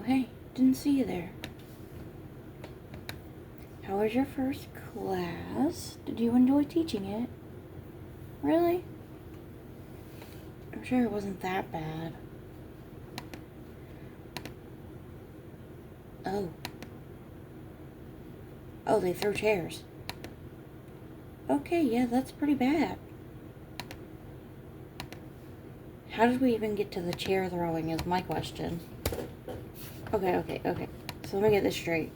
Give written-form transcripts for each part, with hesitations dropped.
hey, didn't see you there. How was your first class? Did you enjoy teaching it? Really? I'm sure it wasn't that bad. Oh. Oh, they threw chairs. Okay, yeah, that's pretty bad. How did we even get to the chair throwing is my question. Okay. So let me get this straight.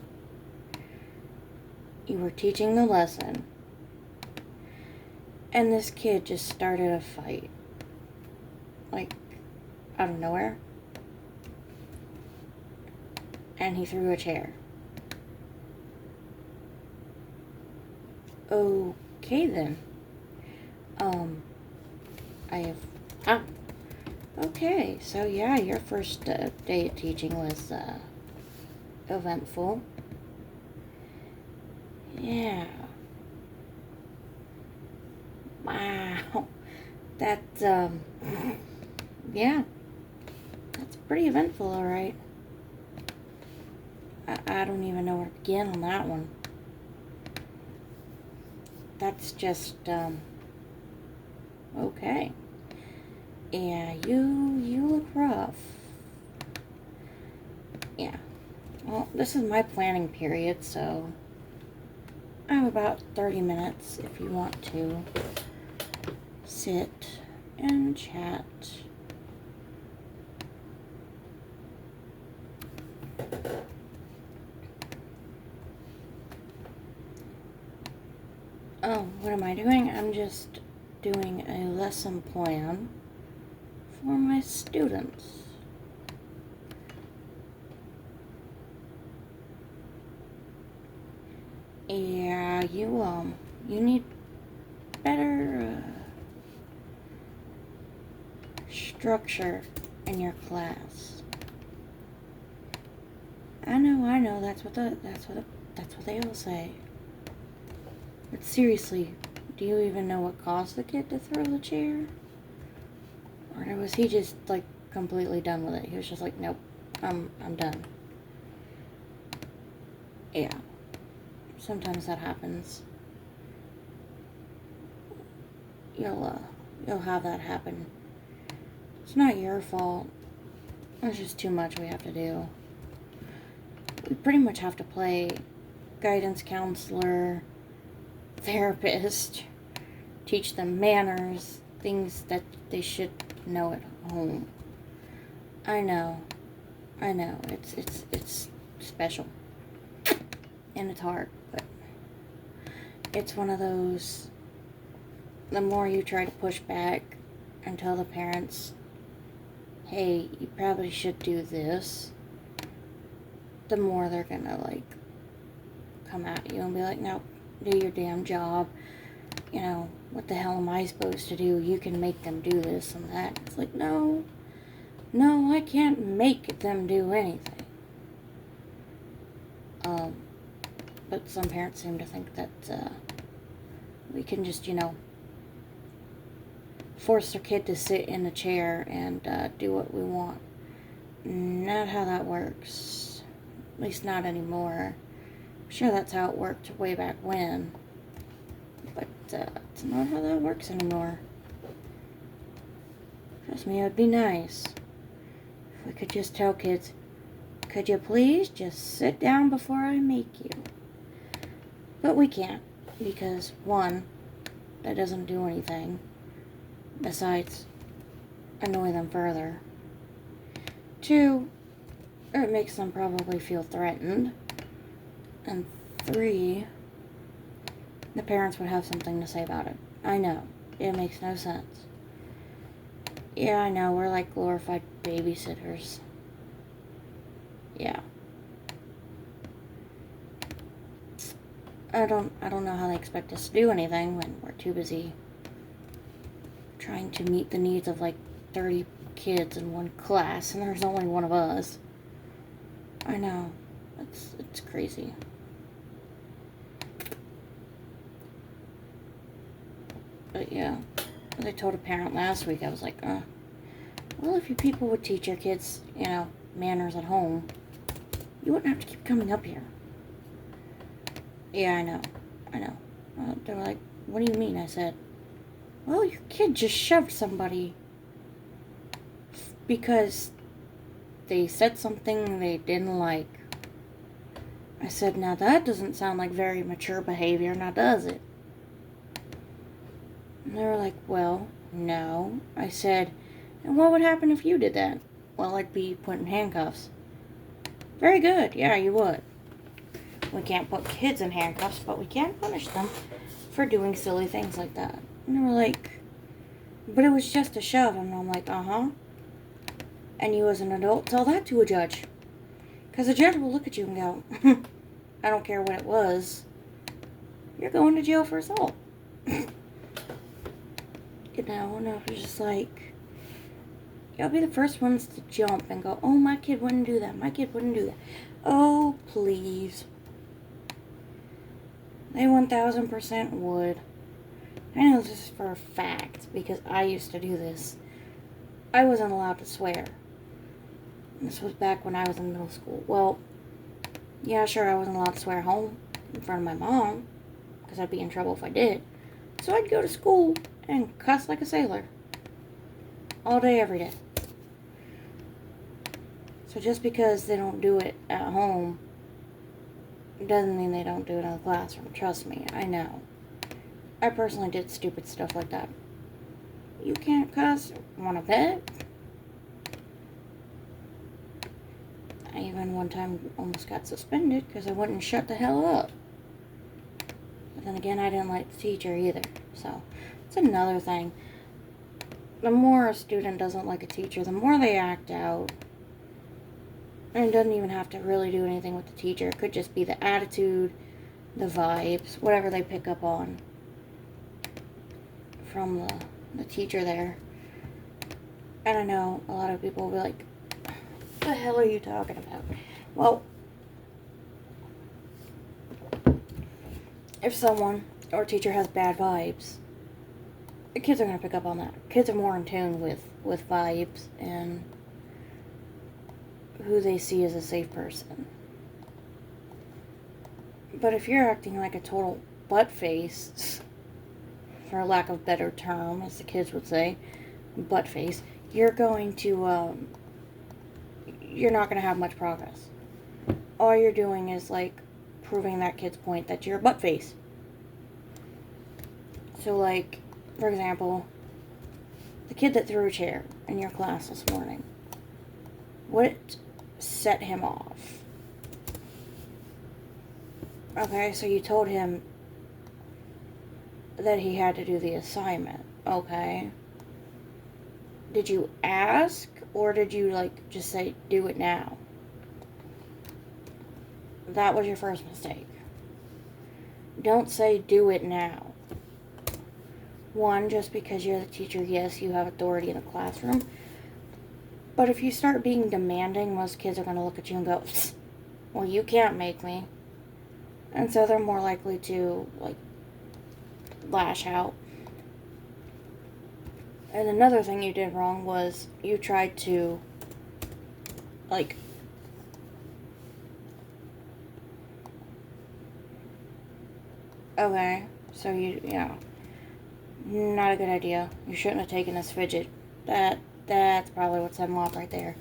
You were teaching the lesson, and this kid just started a fight. Like, out of nowhere. And he threw a chair. Okay then. Okay, so yeah, your first day of teaching was, eventful. Yeah. Wow. That's, yeah. That's pretty eventful, alright. I don't even know where to begin on that one. That's just, okay. Yeah, you look rough. Yeah. Well, this is my planning period, so I have about 30 minutes if you want to sit and chat. Oh, what am I doing? I'm just doing a lesson plan for my students. Yeah, you need better structure in your class. I know, that's what they all say. But seriously, do you even know what caused the kid to throw the chair? Or was he just, like, completely done with it? He was just like, nope, I'm done. Yeah. Sometimes that happens. You'll have that happen. It's not your fault. There's just too much we have to do. We pretty much have to play guidance counselor, therapist, teach them manners, things that they should know at home. I know. It's special. And it's hard, but it's one of those, the more you try to push back and tell the parents, hey, you probably should do this, the more they're gonna, like, come at you and be like, no, do your damn job. You know, what the hell am I supposed to do? You can make them do this and that. It's like, no, I can't make them do anything. But some parents seem to think that, we can just, force their kid to sit in a chair and, do what we want. Not how that works. At least not anymore. I'm sure that's how it worked way back when. But, it's not how that works anymore. Trust me, it would be nice if we could just tell kids, could you please just sit down before I make you? But we can't, because one, that doesn't do anything besides annoy them further. Two, it makes them probably feel threatened. And three, the parents would have something to say about it. I know, it makes no sense. Yeah, I know, we're like glorified babysitters. Yeah. I don't know how they expect us to do anything when we're too busy trying to meet the needs of like 30 kids in one class and there's only one of us. I know. It's crazy. But yeah, as I told a parent last week, I was like, well, if you people would teach your kids, manners at home, You wouldn't have to keep coming up here. Yeah, I know. They were like, what do you mean? I said, well, your kid just shoved somebody because they said something they didn't like. I said, now that doesn't sound like very mature behavior, now does it? And they were like, well, no. I said, and what would happen if you did that? Well, I'd be put in handcuffs. Very good, yeah, you would. We can't put kids in handcuffs, but we can punish them for doing silly things like that. And they were like, but it was just a shove. And I'm like, uh-huh. And you as an adult, tell that to a judge. Because a judge will look at you and go, I don't care what it was. You're going to jail for assault. And I was just like, y'all be the first ones to jump and go, oh, my kid wouldn't do that. My kid wouldn't do that. Oh, please. They 1000% would. I know this for a fact because I used to do this. I wasn't allowed to swear. This was back when I was in middle school. Well, yeah, sure, I wasn't allowed to swear home in front of my mom because I'd be in trouble if I did. So I'd go to school and cuss like a sailor. All day, every day. So just because they don't do it at home doesn't mean they don't do it in the classroom. Trust me, I know. I personally did stupid stuff like that. You can't cuss. Want to bet? I even one time almost got suspended because I wouldn't shut the hell up. But then again, I didn't like the teacher either. So, it's another thing. The more a student doesn't like a teacher, the more they act out. And it doesn't even have to really do anything with the teacher. It could just be the attitude, the vibes, whatever they pick up on from the teacher there. And I know a lot of people will be like, what the hell are you talking about? Well, if someone or teacher has bad vibes, the kids are going to pick up on that. Kids are more in tune with vibes and who they see as a safe person. But if you're acting like a total butt face, for lack of a better term, as the kids would say, butt face, you're going to, you're not going to have much progress. All you're doing is, like, proving that kid's point that you're a butt face. So, like, for example, the kid that threw a chair in your class this morning, what set him off? Okay, so you told him that he had to do the assignment. Okay. Did you ask, or did you, like, just say, do it now? That was your first mistake. Don't say, do it now. One, just because you're the teacher, yes, you have authority in the classroom. But if you start being demanding, most kids are going to look at you and go, well, you can't make me. And so they're more likely to, like, lash out. And another thing you did wrong was you tried to, like, okay, so yeah, not a good idea. You shouldn't have taken this fidget. That's probably what set him off right there.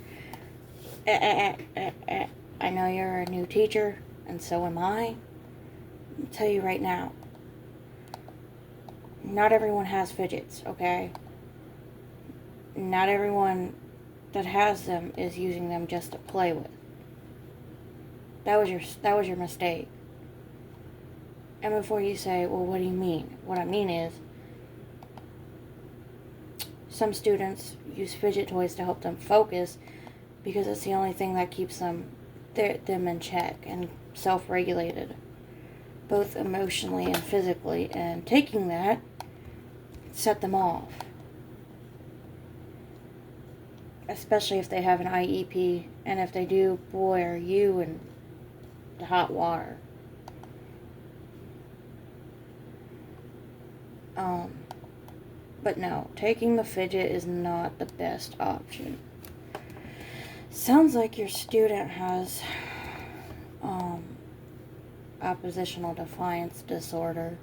I know you're a new teacher, and so am I. I'll tell you right now, not everyone has fidgets, okay? Not everyone that has them is using them just to play with. That was your mistake. And before you say, well, what do you mean? What I mean is, some students use fidget toys to help them focus because it's the only thing that keeps them in check and self-regulated, both emotionally and physically. And taking that set them off. Especially if they have an IEP, and if they do, boy, are you in the hot water. But no, taking the fidget is not the best option. Sounds like your student has um, oppositional defiance disorder.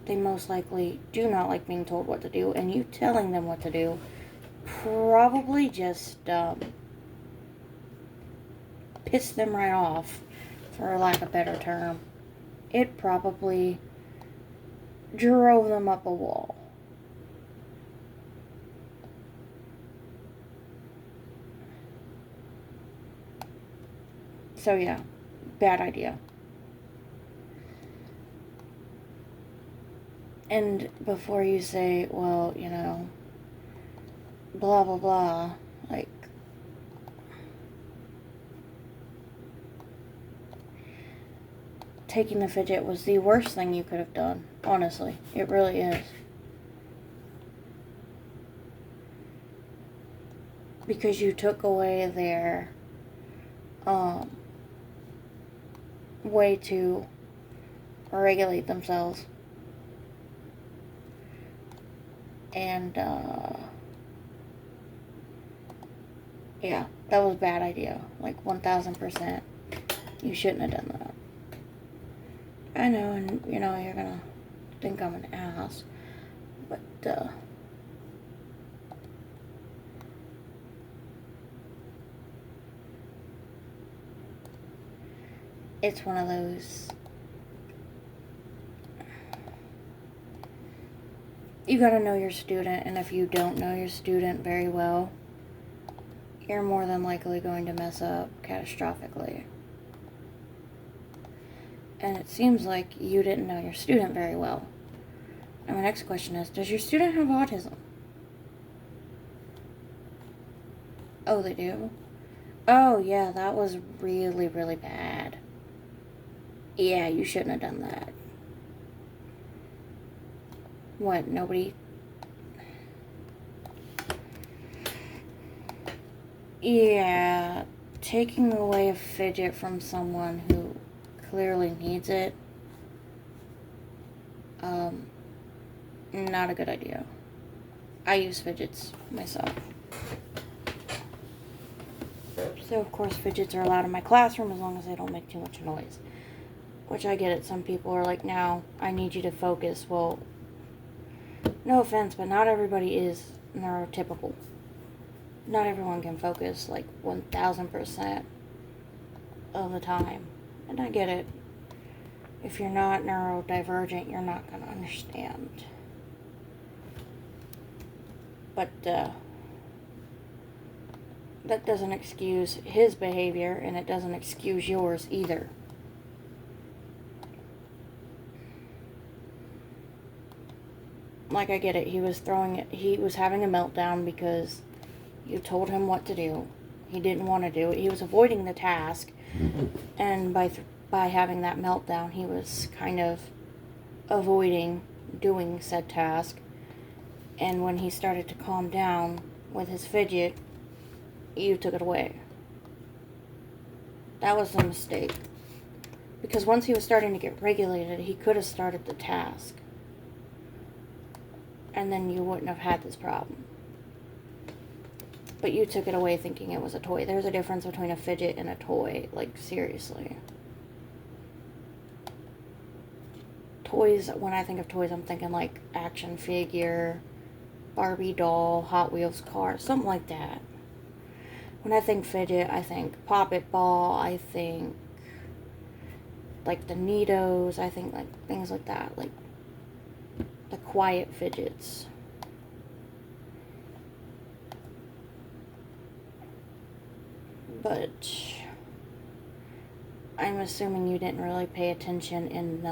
They most likely do not like being told what to do, and you telling them what to do probably just pissed them right off, for lack of a better term. It probably drove them up a wall. So yeah, bad idea. And before you say, well, you know, blah blah blah, like, taking the fidget was the worst thing you could have done. Honestly, it really is. Because you took away their way to regulate themselves. And yeah, that was a bad idea. Like 1000%. You shouldn't have done that. I know, and you know, you're gonna think I'm an ass, but it's one of those, you gotta know your student, and if you don't know your student very well, you're more than likely going to mess up catastrophically. And it seems like you didn't know your student very well. And my next question is, does your student have autism? Oh, they do? Oh, yeah, that was really, really bad. Yeah, you shouldn't have done that. What, nobody? Yeah, taking away a fidget from someone who clearly needs it, not a good idea. I use fidgets myself. So, of course, fidgets are allowed in my classroom as long as they don't make too much noise. Which I get it. Some people are like, now, I need you to focus. Well, no offense, but not everybody is neurotypical. Not everyone can focus like 1000% of the time. And I get it. If you're not neurodivergent, you're not going to understand. But that doesn't excuse his behavior, and it doesn't excuse yours either. Like, I get it. He was having a meltdown because you told him what to do. He didn't want to do it. He was avoiding the task, and by having that meltdown, he was kind of avoiding doing said task. And when he started to calm down with his fidget, you took it away. That was a mistake. Because once he was starting to get regulated, he could have started the task. And then you wouldn't have had this problem. But you took it away thinking it was a toy. There's a difference between a fidget and a toy. Like, seriously. Toys, when I think of toys, I'm thinking like action figure, Barbie doll, Hot Wheels car, something like that. When I think fidget, I think Pop It Ball, I think like the Neatos, I think like things like that, like the quiet fidgets. But I'm assuming you didn't really pay attention in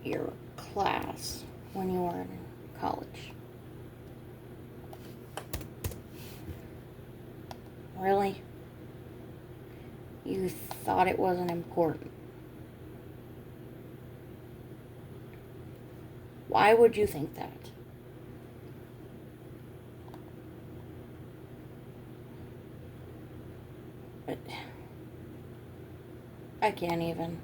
your class when you were in college. Really? You thought it wasn't important? Why would you think that? But I can't even.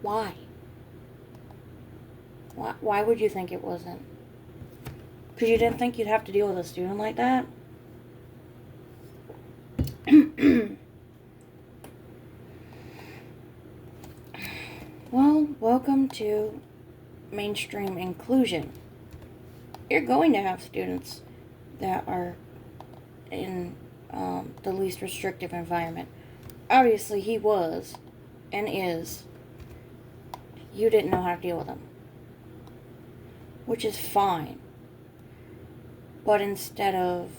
Why? Why would you think it wasn't? Because you didn't think you'd have to deal with a student like that? Well, welcome to mainstream inclusion. You're going to have students that are in the least restrictive environment. Obviously, he was and is. You didn't know how to deal with him, which is fine. But instead of,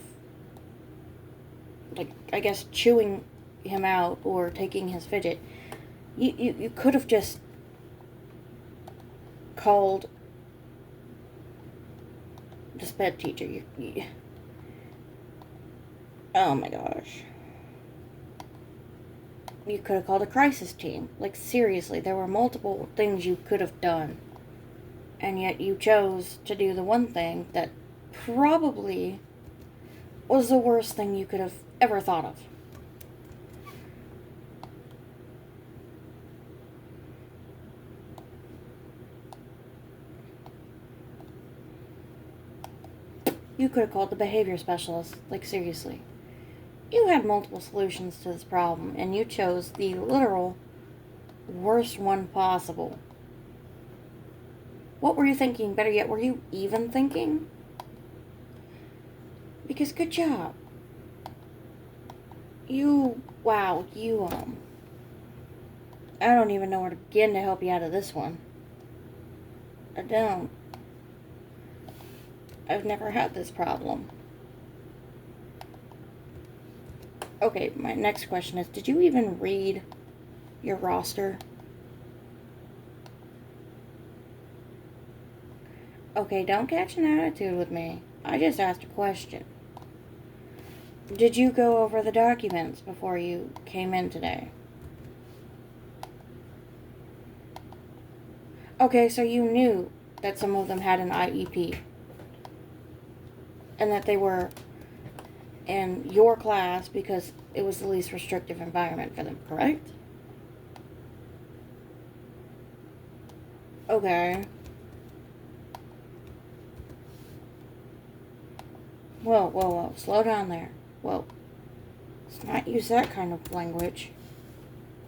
like, I guess, chewing him out or taking his fidget, you could have just called the sped teacher. Oh my gosh. You could have called a crisis team. Like, seriously, there were multiple things you could have done. And yet you chose to do the one thing that probably was the worst thing you could have ever thought of. You could have called the behavior specialist. Like, seriously. You had multiple solutions to this problem, and you chose the literal worst one possible. What were you thinking? Better yet, were you even thinking? Because good job. Wow, I don't even know where to begin to help you out of this one. I don't. I've never had this problem. Okay, my next question is, did you even read your roster? Okay, don't catch an attitude with me. I just asked a question. Did you go over the documents before you came in today? Okay, so you knew that some of them had an IEP. And that they were in your class because it was the least restrictive environment for them, correct? Okay. Whoa. Slow down there. Whoa. Let's not use that kind of language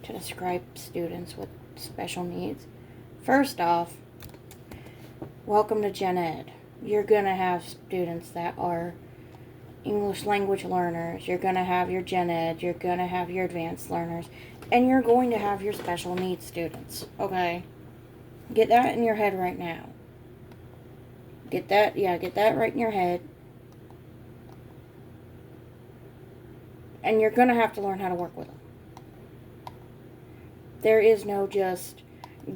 to describe students with special needs. First off, welcome to Gen Ed. You're gonna have students that are English language learners. You're gonna have your Gen Ed. You're gonna have your advanced learners. And you're going to have your special needs students. Okay? Get that in your head right now. Get that right in your head. And you're gonna have to learn how to work with them. There is no just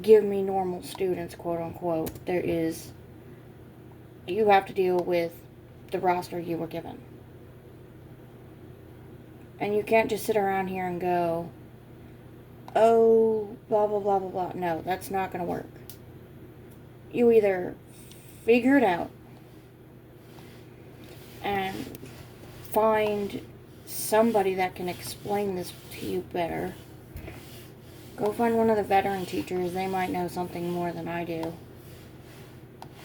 give me normal students, quote unquote. You have to deal with the roster you were given. And you can't just sit around here and go, oh, blah, blah, blah, blah, blah. No, that's not going to work. You either figure it out and find somebody that can explain this to you better. Go find one of the veteran teachers. They might know something more than I do.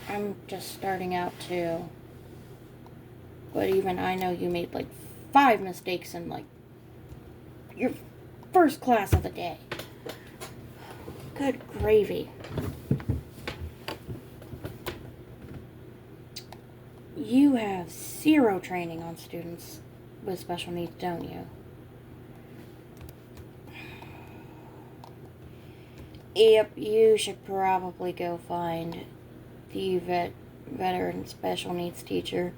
I'm just starting out too. But even I know you made like 5 mistakes in like your first class of the day. Good gravy. You have 0 training on students with special needs, don't you? Yep, you should probably go find the veteran special needs teacher.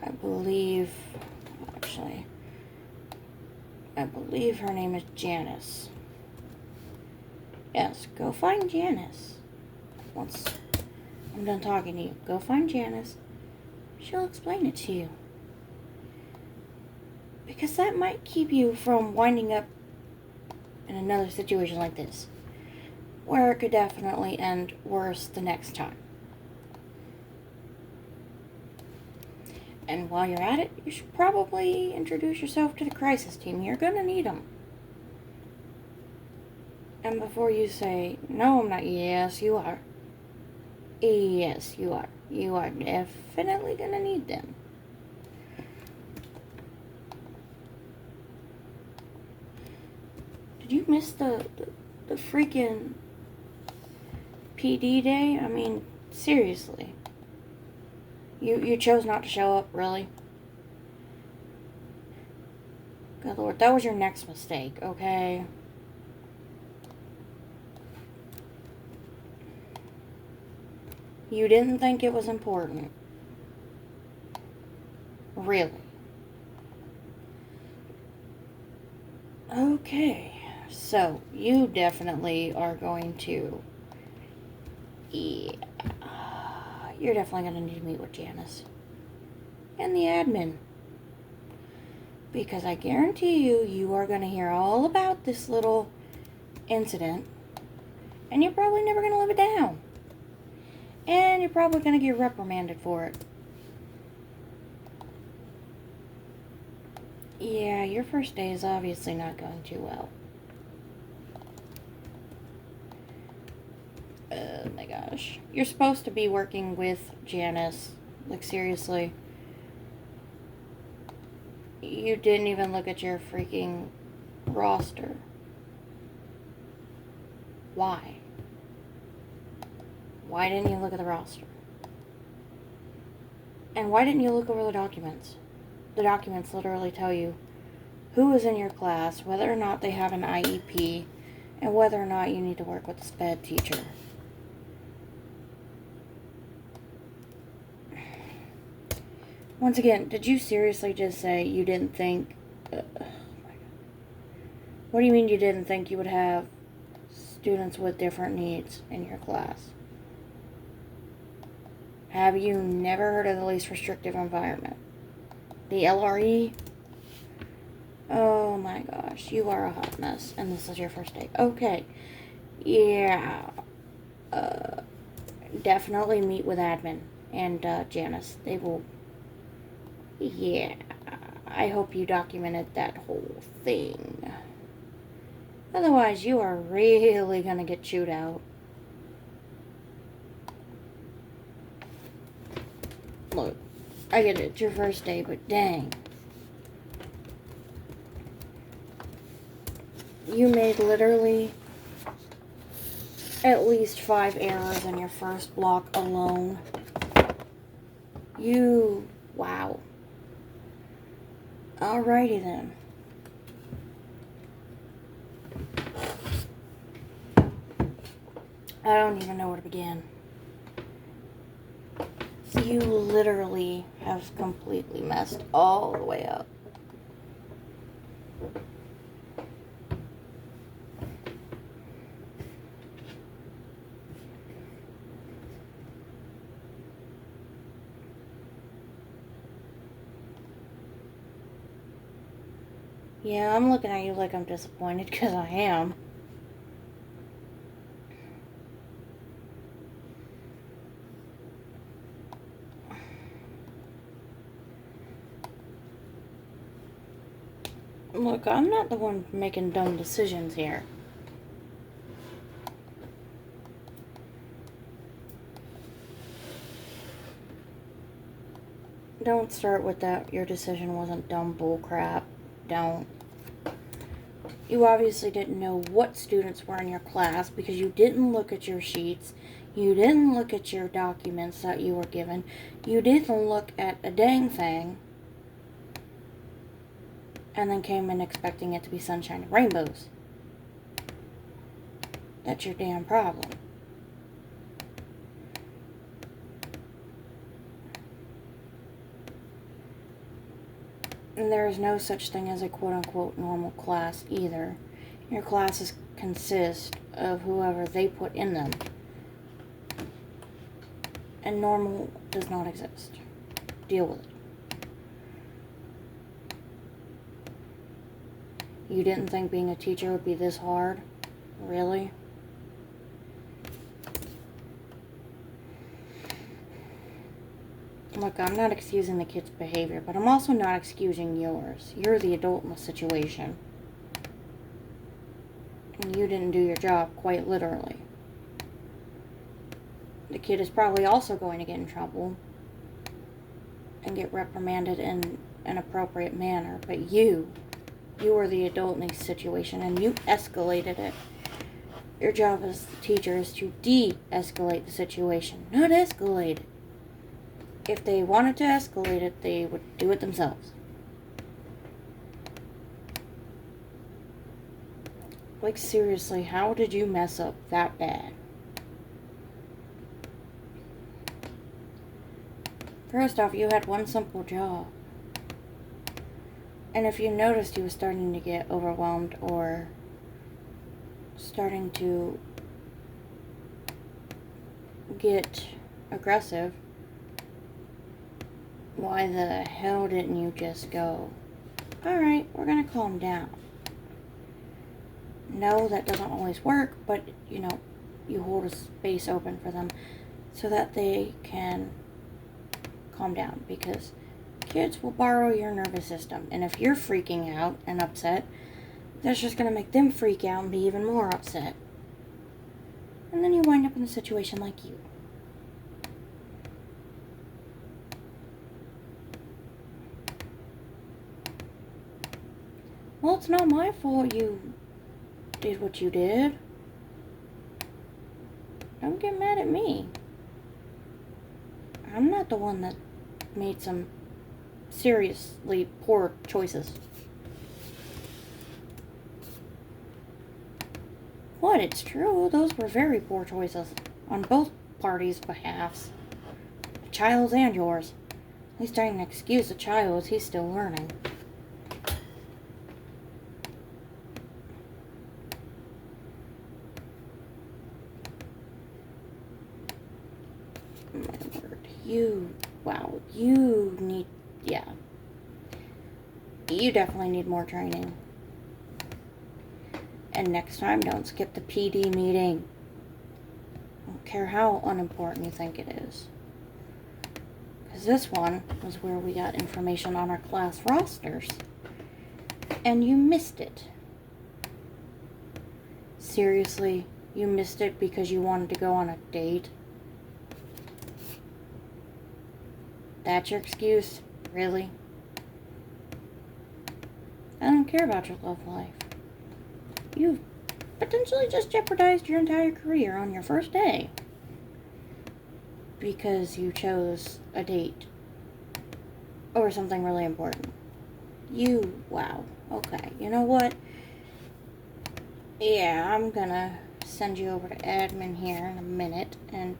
I believe her name is Janice. Yes, go find Janice. Once I'm done talking to you, go find Janice. She'll explain it to you. Because that might keep you from winding up in another situation like this, where it could definitely end worse the next time. And while you're at it, you should probably introduce yourself to the crisis team. You're gonna need them. And before you say, no, I'm not, yes, you are. Yes, you are. You are definitely gonna need them. Did you miss the freaking PD day? I mean, seriously. You chose not to show up, really? Good Lord, that was your next mistake, okay? You didn't think it was important. Really? Okay, so you definitely are going to... Yeah. You're definitely going to need to meet with Janice. And the admin. Because I guarantee you, you are going to hear all about this little incident. And you're probably never going to live it down. And you're probably going to get reprimanded for it. Yeah, your first day is obviously not going too well. Oh my gosh. You're supposed to be working with Janice. Like, seriously. You didn't even look at your freaking roster. Why? Why didn't you look at the roster? And why didn't you look over the documents? The documents literally tell you who is in your class, whether or not they have an IEP, and whether or not you need to work with a SPED teacher. Once again, did you seriously just say you didn't think... oh my God. What do you mean you didn't think you would have students with different needs in your class? Have you never heard of the least restrictive environment? The LRE? Oh my gosh, you are a hot mess, and this is your first day. Okay, yeah, definitely meet with admin and Janice. They will, yeah, I hope you documented that whole thing. Otherwise, you are really gonna get chewed out. Look, I get it, it's your first day, but dang. You made literally at least 5 errors in your first block alone. Wow. Alrighty then. I don't even know where to begin. You literally have completely messed all the way up. Yeah, I'm looking at you like I'm disappointed, because I am. Look, I'm not the one making dumb decisions here. Don't start with that. Your decision wasn't dumb bull crap. Don't. You obviously didn't know what students were in your class because you didn't look at your sheets. You didn't look at your documents that you were given. You didn't look at a dang thing. And then came in expecting it to be sunshine and rainbows. That's your damn problem. And there is no such thing as a quote-unquote normal class either. Your classes consist of whoever they put in them. And normal does not exist. Deal with it. You didn't think being a teacher would be this hard? Really? Look, I'm not excusing the kid's behavior, but I'm also not excusing yours. You're the adult in the situation. And you didn't do your job, quite literally. the kid is probably also going to get in trouble and get reprimanded in an appropriate manner. But you are the adult in this situation, and you escalated it. Your job as the teacher is to de-escalate the situation, not escalate it. If they wanted to escalate it, they would do it themselves. Like, seriously, how did you mess up that bad? First off, you had one simple job. And if you noticed he was starting to get overwhelmed or starting to get aggressive, why the hell didn't you just go, alright, we're gonna calm down? No, that doesn't always work, but, you hold a space open for them so that they can calm down, because kids will borrow your nervous system, and if you're freaking out and upset, that's just going to make them freak out and be even more upset. And then you wind up in a situation like you. Well, it's not my fault you did what you did. Don't get mad at me. I'm not the one that made some seriously poor choices. What? It's true. Those were very poor choices on both parties' behalves. The child's and yours. At least I can excuse the child. He's still learning. My word. You definitely need more training. And next time, don't skip the PD meeting. I don't care how unimportant you think it is. Because this one was where we got information on our class rosters. And you missed it. Seriously, you missed it because you wanted to go on a date? That's your excuse? Really? I don't care about your love life. You've potentially just jeopardized your entire career on your first day. Because you chose a date. Or something really important. Wow. Okay, you know what? Yeah, I'm gonna send you over to admin here in a minute and,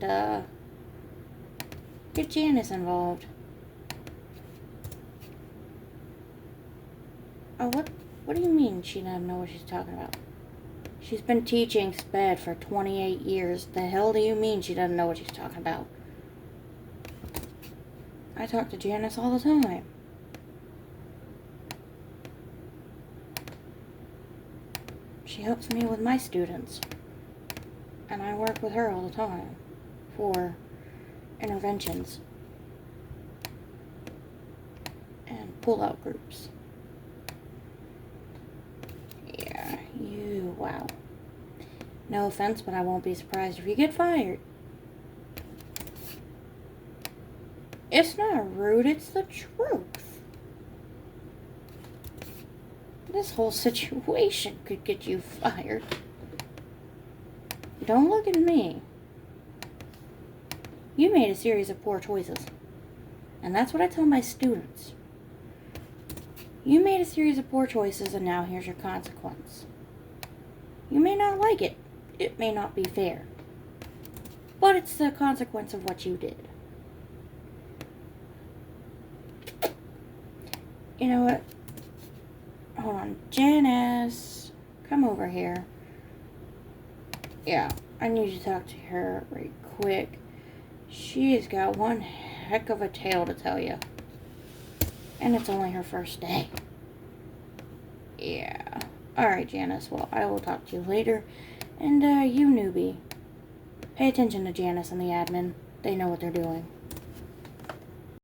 get Janice involved. Oh, what do you mean she doesn't know what she's talking about? She's been teaching SPED for 28 years. The hell do you mean she doesn't know what she's talking about? I talk to Janice all the time. She helps me with my students. And I work with her all the time for interventions and pull-out groups. Yeah, wow. No offense, but I won't be surprised if you get fired. It's not rude, it's the truth. This whole situation could get you fired. Don't look at me. You made a series of poor choices. And that's what I tell my students. You made a series of poor choices, and now here's your consequence. You may not like it. It may not be fair. But it's the consequence of what you did. You know what? Hold on. Janice, come over here. Yeah, I need to talk to her right quick. She's got one heck of a tale to tell you. And it's only her first day. Yeah. Alright, Janice. Well, I will talk to you later. And, you newbie, pay attention to Janice and the admin. They know what they're doing.